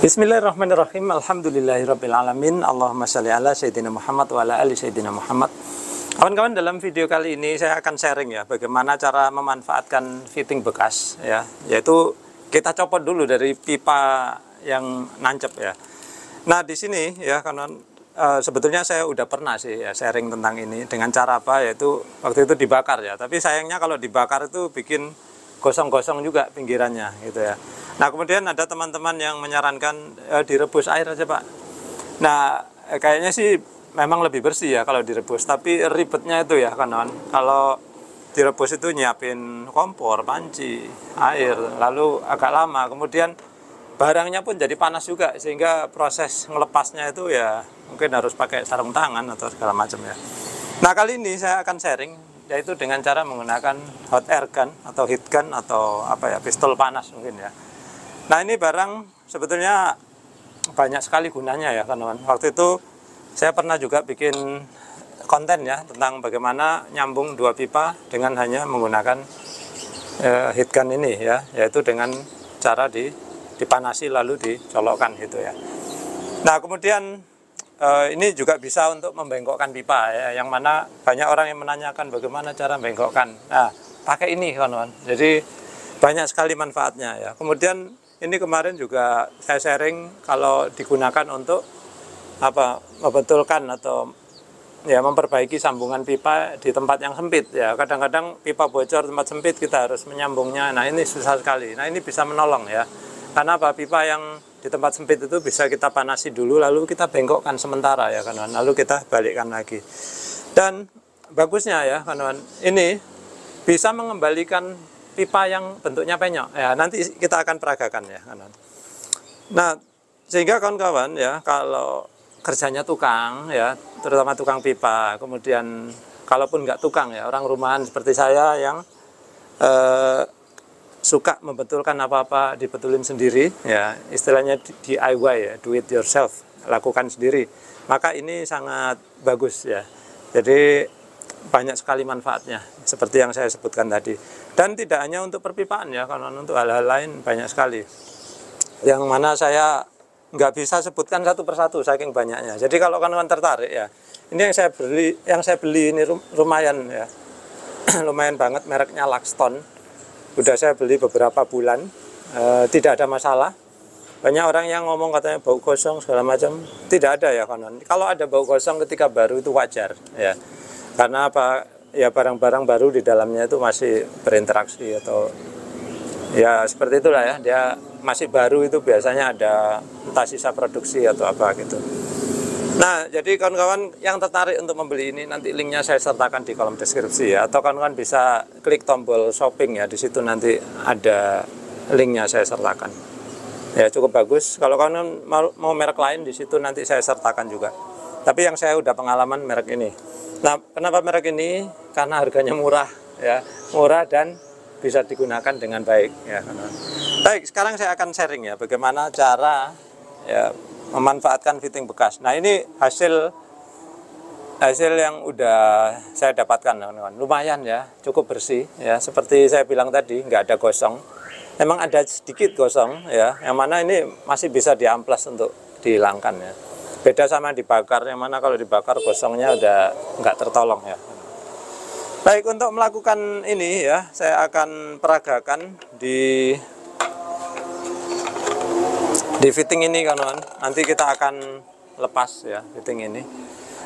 Bismillahirrahmanirrahim. Alhamdulillahirrabbilalamin. Allahumma sholli ala Sayyidina Muhammad wa ala ali Sayyidina Muhammad. Kawan-kawan, dalam video kali ini saya akan sharing ya bagaimana cara memanfaatkan fitting bekas ya, yaitu kita copot dulu dari pipa yang nancep ya. Nah di sini ya kawan, sebetulnya saya udah pernah sih ya sharing tentang ini dengan cara apa, yaitu waktu itu dibakar ya. Tapi sayangnya kalau dibakar itu bikin gosong-gosong juga pinggirannya gitu ya. Nah kemudian ada teman-teman yang menyarankan direbus air aja Pak. Nah kayaknya sih memang lebih bersih ya kalau direbus, tapi ribetnya itu ya kawan. Kalau direbus itu nyiapin kompor, panci, air, lalu agak lama. Kemudian barangnya pun jadi panas juga, sehingga proses ngelepasnya itu ya mungkin harus pakai sarung tangan atau segala macam ya. Nah kali ini saya akan sharing, yaitu dengan cara menggunakan hot air gun atau heat gun atau apa ya, pistol panas mungkin ya. Nah ini barang sebetulnya banyak sekali gunanya ya kawan. Waktu itu saya pernah juga bikin konten ya tentang bagaimana nyambung dua pipa dengan hanya menggunakan heat gun ini ya, yaitu dengan cara dipanasi lalu dicolokkan gitu ya. Nah kemudian ini juga bisa untuk membengkokkan pipa ya, yang mana banyak orang yang menanyakan bagaimana cara membengkokkan. Nah pakai ini kawan. Jadi banyak sekali manfaatnya ya. Kemudian ini kemarin juga saya sharing kalau digunakan untuk apa, membetulkan atau ya memperbaiki sambungan pipa di tempat yang sempit ya. Kadang-kadang pipa bocor tempat sempit, kita harus menyambungnya. Nah ini susah sekali. Nah ini bisa menolong ya. Karena apa, pipa yang di tempat sempit itu bisa kita panasi dulu, lalu kita bengkokkan sementara ya kawan. Lalu kita balikkan lagi. Dan bagusnya ya kawan, ini bisa mengembalikan pipa yang bentuknya penyok ya, nanti kita akan peragakan ya kawan. Nah sehingga kawan-kawan ya, kalau kerjanya tukang ya, terutama tukang pipa, kemudian kalaupun nggak tukang ya, orang rumahan seperti saya yang suka membetulkan apa-apa dibetulin sendiri ya, istilahnya DIY ya, do it yourself, lakukan sendiri, maka ini sangat bagus ya. Jadi banyak sekali manfaatnya seperti yang saya sebutkan tadi. Dan tidak hanya untuk perpipaan ya, karena untuk hal-hal lain banyak sekali yang mana saya nggak bisa sebutkan satu persatu saking banyaknya. Jadi kalau kawan-kawan tertarik ya, ini yang saya beli ini lumayan ya lumayan banget, mereknya Luxton. Udah saya beli beberapa bulan, tidak ada masalah. Banyak orang yang ngomong katanya bau gosong segala macam, tidak ada ya kawan. Kalau ada bau gosong ketika baru itu wajar ya, karena apa ya, barang-barang baru di dalamnya itu masih berinteraksi atau ya seperti itulah ya, dia masih baru, itu biasanya ada entah sisa produksi atau apa gitu. Nah jadi kawan-kawan yang tertarik untuk membeli ini, nanti linknya saya sertakan di kolom deskripsi ya, atau kawan-kawan bisa klik tombol shopping ya, di situ nanti ada linknya saya sertakan ya, cukup bagus. Kalau kawan-kawan mau merek lain, di situ nanti saya sertakan juga, tapi yang saya udah pengalaman merek ini. Nah kenapa merek ini? Karena harganya murah ya, murah dan bisa digunakan dengan baik ya. Baik, sekarang saya akan sharing ya bagaimana cara ya memanfaatkan fitting bekas. Nah ini hasil yang udah saya dapatkan kawan-kawan, lumayan ya, cukup bersih ya, seperti saya bilang tadi, nggak ada gosong. Memang ada sedikit gosong ya, yang mana ini masih bisa diamplas untuk dihilangkan ya. Beda sama dibakar, yang mana kalau dibakar gosongnya udah nggak tertolong ya. Baik, untuk melakukan ini ya, saya akan peragakan di fitting ini kawan. Nanti kita akan lepas ya fitting ini.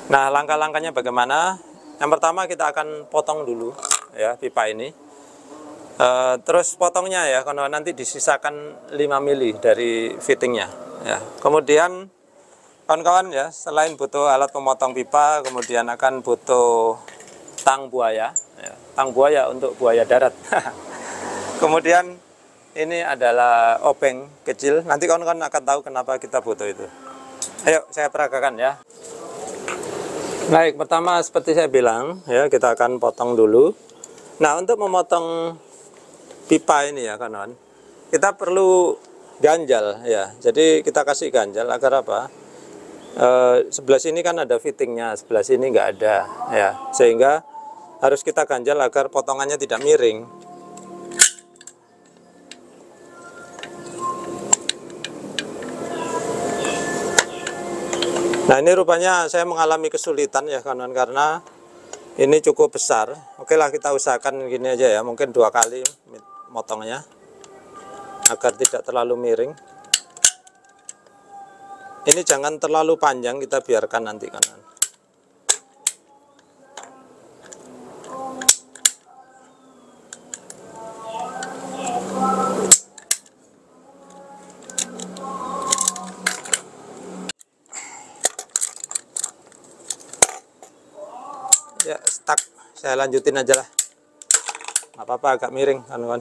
Nah langkah-langkahnya bagaimana? Yang pertama kita akan potong dulu ya pipa ini. Terus potongnya ya kawan, nanti disisakan 5 mili dari fittingnya ya. Kemudian kawan-kawan ya, selain butuh alat pemotong pipa, kemudian akan butuh tang buaya ya, tang buaya untuk buaya darat. Kemudian ini adalah obeng kecil, nanti kawan-kawan akan tahu kenapa kita butuh itu. Ayo saya peragakan ya. Baik, pertama seperti saya bilang ya, kita akan potong dulu. Nah untuk memotong pipa ini ya kawan, kita perlu ganjal ya. Jadi kita kasih ganjal agar apa? Sebelah sini kan ada fittingnya, sebelah sini nggak ada ya, sehingga harus kita ganjal agar potongannya tidak miring. Nah, ini rupanya saya mengalami kesulitan ya kawan, karena ini cukup besar. Oke lah, kita usahakan gini aja ya, mungkin 2 kali motongnya agar tidak terlalu miring. Ini jangan terlalu panjang, kita biarkan nanti kanan. Ya, stuck. Saya lanjutin aja lah. Nggak apa-apa, agak miring, kawan-kawan.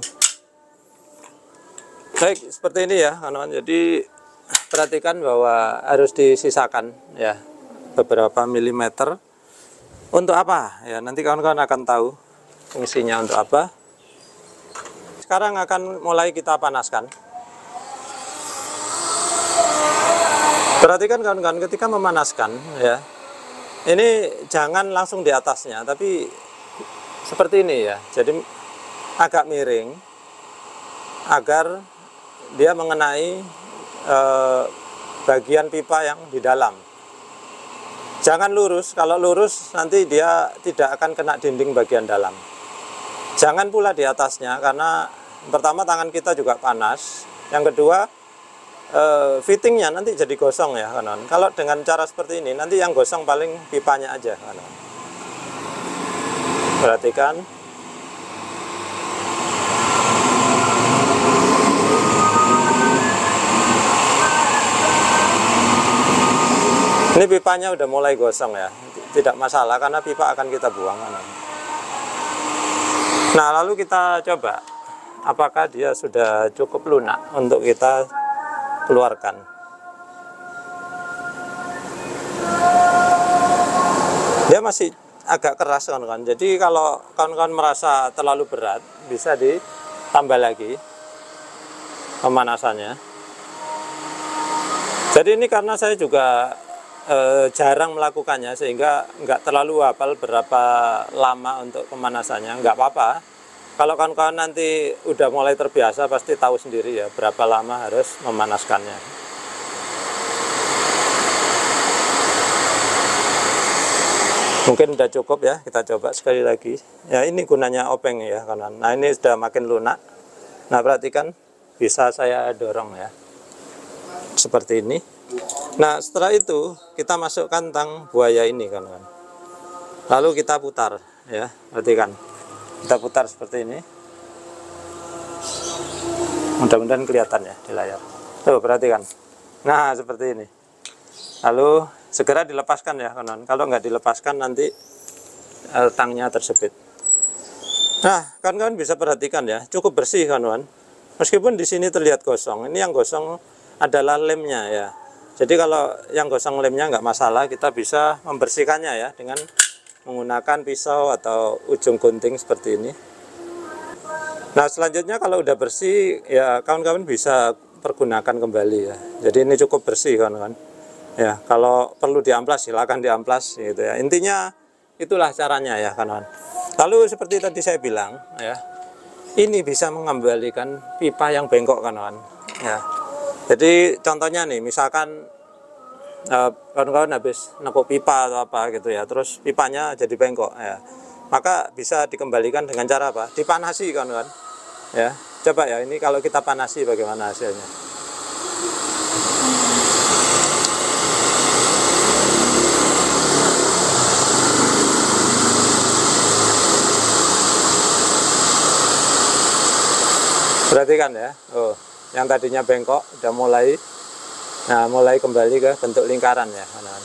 Baik, seperti ini ya, kawan-kawan. Jadi perhatikan bahwa harus disisakan ya beberapa milimeter. Untuk apa? Ya, nanti kawan-kawan akan tahu fungsinya untuk apa. Sekarang akan mulai kita panaskan. Perhatikan kawan-kawan, ketika memanaskan ya, ini jangan langsung di atasnya, tapi seperti ini ya. Jadi agak miring agar dia mengenai bagian pipa yang di dalam. Jangan lurus, kalau lurus nanti dia tidak akan kena dinding bagian dalam. Jangan pula di atasnya, karena pertama tangan kita juga panas. Yang kedua, fittingnya nanti jadi gosong ya kawan. Kalau dengan cara seperti ini, nanti yang gosong paling pipanya aja kawan. Perhatikan. Ini pipanya udah mulai gosong ya, tidak masalah karena pipa akan kita buang kawan. Nah, lalu kita coba apakah dia sudah cukup lunak untuk kita keluarkan. Dia masih agak keras kawan-kawan. Jadi kalau kawan-kawan merasa terlalu berat, bisa ditambah lagi pemanasannya. Jadi ini karena saya juga jarang melakukannya, sehingga nggak terlalu hafal berapa lama untuk pemanasannya. Nggak apa-apa. Kalau kawan-kawan nanti udah mulai terbiasa, pasti tahu sendiri ya berapa lama harus memanaskannya. Mungkin udah cukup ya, kita coba sekali lagi. Ya, ini gunanya obeng ya kawan. Nah, ini sudah makin lunak. Nah, perhatikan, bisa saya dorong ya. Seperti ini. Nah, setelah itu kita masukkan tang buaya ini kawan-kawan. Lalu kita putar ya, perhatikan. Kita putar seperti ini. Mudah-mudahan kelihatan ya di layar. Tuh, perhatikan. Nah, seperti ini. Lalu segera dilepaskan ya kawan. Kalau nggak dilepaskan nanti tangnya tersebit. Nah, kawan-kawan bisa perhatikan ya, cukup bersih kawan-kawan. Meskipun di sini terlihat gosong. Ini yang gosong adalah lemnya ya. Jadi kalau yang gosong lemnya nggak masalah, kita bisa membersihkannya ya dengan menggunakan pisau atau ujung gunting seperti ini. Nah, selanjutnya kalau udah bersih ya kawan-kawan bisa pergunakan kembali ya. Jadi ini cukup bersih kawan-kawan. Ya, kalau perlu diamplas silakan diamplas gitu ya. Intinya itulah caranya ya kawan-kawan. Lalu seperti tadi saya bilang ya, ini bisa mengembalikan pipa yang bengkok kawan-kawan. Ya. Jadi contohnya nih, misalkan kawan-kawan habis nekuk pipa atau apa gitu ya, terus pipanya jadi bengkok ya, maka bisa dikembalikan dengan cara apa? Dipanasi kawan-kawan ya. Coba ya, ini kalau kita panasi bagaimana hasilnya. Perhatikan ya, oh, yang tadinya bengkok udah mulai, nah mulai kembali ke bentuk lingkaran ya kawan-kawan.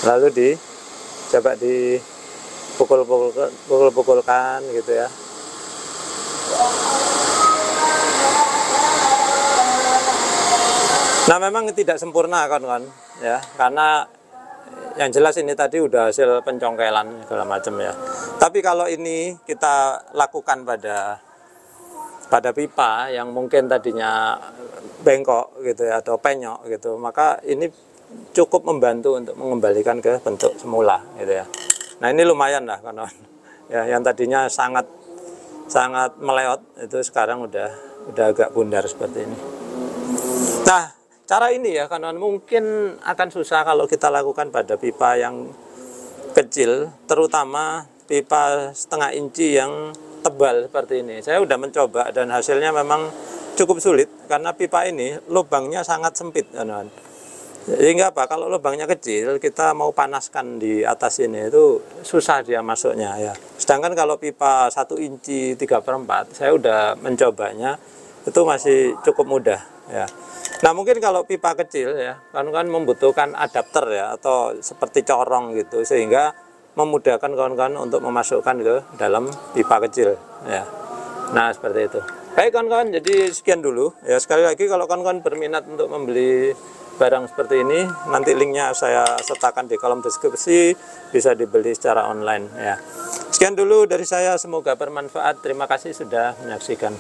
Lalu coba dipukul-pukulkan gitu ya. Nah, memang tidak sempurna kawan-kawan ya, karena yang jelas ini tadi udah hasil pencongkelan segala macam ya. Tapi kalau ini kita lakukan pada pipa yang mungkin tadinya bengkok gitu ya, atau penyok gitu, maka ini cukup membantu untuk mengembalikan ke bentuk semula gitu ya. Nah, ini lumayan lah kawan-kawan ya, yang tadinya sangat meleot itu sekarang udah agak bundar seperti ini. Nah, cara ini ya kawan-kawan mungkin akan susah kalau kita lakukan pada pipa yang kecil, terutama pipa setengah inci yang tebal seperti ini. Saya udah mencoba dan hasilnya memang cukup sulit karena pipa ini lubangnya sangat sempit, kawan-kawan. Sehingga apa? Kalau lubangnya kecil, kita mau panaskan di atas ini itu susah dia masuknya ya. Sedangkan kalau pipa 1 inci 3/4, saya udah mencobanya itu masih cukup mudah ya. Nah mungkin kalau pipa kecil ya, kawan-kawan membutuhkan adapter ya atau seperti corong gitu sehingga memudahkan kawan-kawan untuk memasukkan ke dalam pipa kecil ya. Nah seperti itu. Baik kawan-kawan, jadi sekian dulu ya. Sekali lagi kalau kawan-kawan berminat untuk membeli barang seperti ini, nanti linknya saya sertakan di kolom deskripsi, bisa dibeli secara online ya. Sekian dulu dari saya, semoga bermanfaat. Terima kasih sudah menyaksikan.